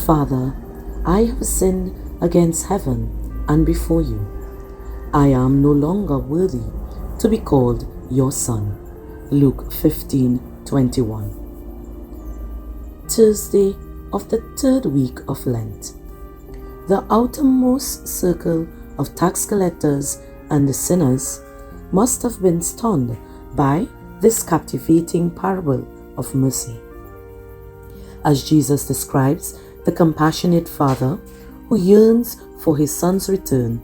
Father, I have sinned against heaven and before you. I am no longer worthy to be called your son. Luke 15:21. Thursday of the third week of Lent. The outermost circle of tax collectors and the sinners must have been stunned by this captivating parable of mercy. As Jesus describes the compassionate father who yearns for his son's return,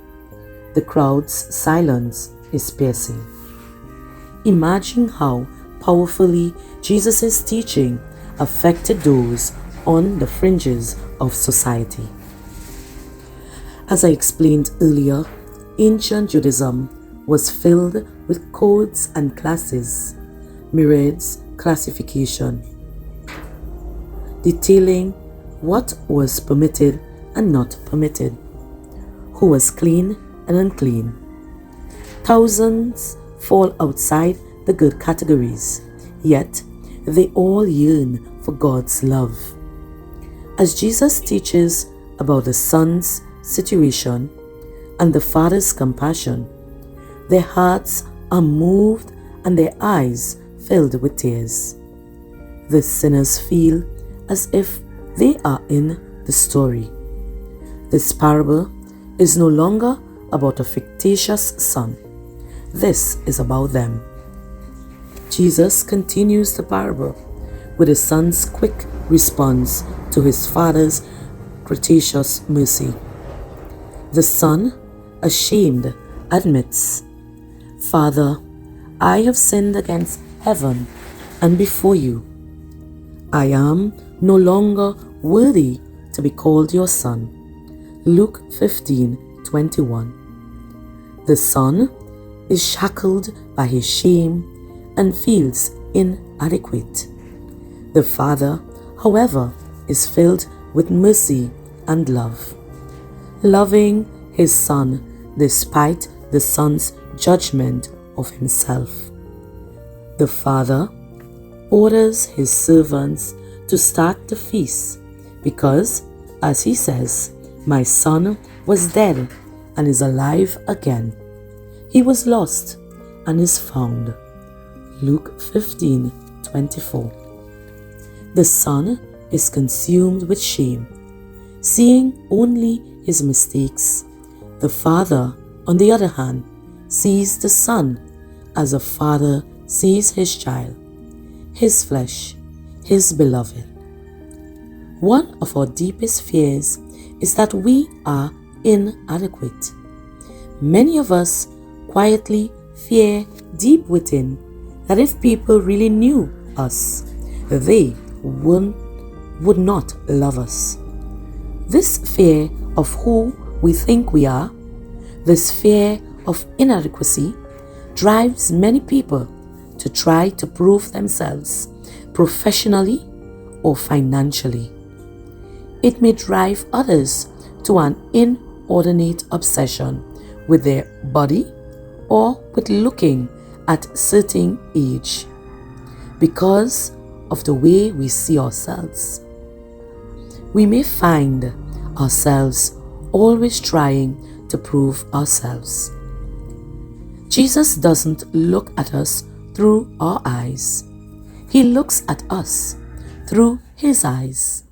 the crowd's silence is piercing. Imagine how powerfully Jesus' teaching affected those on the fringes of society. As I explained earlier, ancient Judaism was filled with codes and classes, myriads classification, detailing what was permitted and not permitted, who was clean and unclean. Thousands fall outside the good categories, yet they all yearn for God's love. As Jesus teaches about the son's situation and the father's compassion, their hearts are moved and their eyes filled with tears. The sinners feel as if they are in the story. This parable is no longer about a fictitious son. This is about them. Jesus continues the parable with the son's quick response to his father's gratuitous mercy. The son, ashamed, admits, "Father, I have sinned against heaven and before you. I am no longer worthy to be called your son." Luke 15:21. The son is shackled by his shame and feels inadequate. The father, however, is filled with mercy and love, loving his son despite the son's judgment of himself. The father orders his servants to start the feast because, as he says, "My son was dead and is alive again. He was lost and is found." Luke 15:24. The son is consumed with shame, seeing only his mistakes. The father, on the other hand, sees the son as a father sees his child, his flesh, his beloved. One of our deepest fears is that we are inadequate. Many of us quietly fear deep within that if people really knew us, they would not love us. This fear of who we think we are, this fear of inadequacy, drives many people to try to prove themselves professionally or financially. It may drive others to an inordinate obsession with their body or with looking at a certain age because of the way we see ourselves. We may find ourselves always trying to prove ourselves. Jesus doesn't look at us through our eyes. He looks at us through his eyes.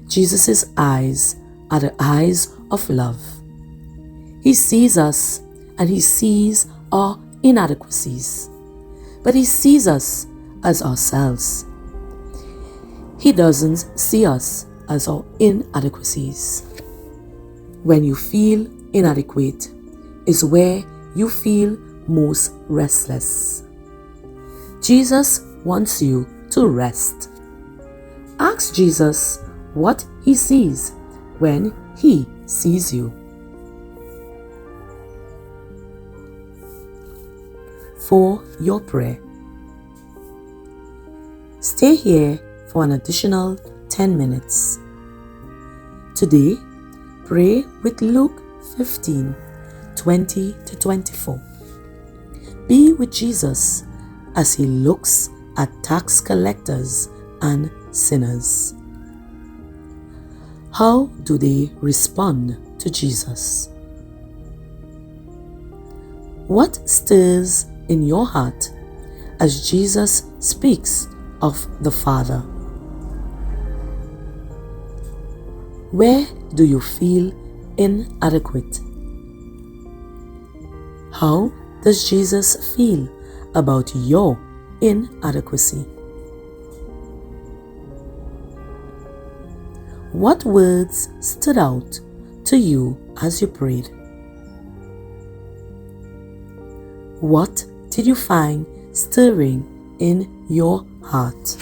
Jesus' eyes are the eyes of love. He sees us and he sees our inadequacies, but he sees us as ourselves. He doesn't see us as our inadequacies. When you feel inadequate is where you feel most restless. Jesus wants you to rest. Ask Jesus what he sees when he sees you. For your prayer. Stay here for an additional 10 minutes. Today, pray with Luke 15:20-24. Be with Jesus as he looks at tax collectors and sinners. How do they respond to Jesus? What stirs in your heart as Jesus speaks of the Father? Where do you feel inadequate? How does Jesus feel about your inadequacy? What words stood out to you as you prayed? What did you find stirring in your heart?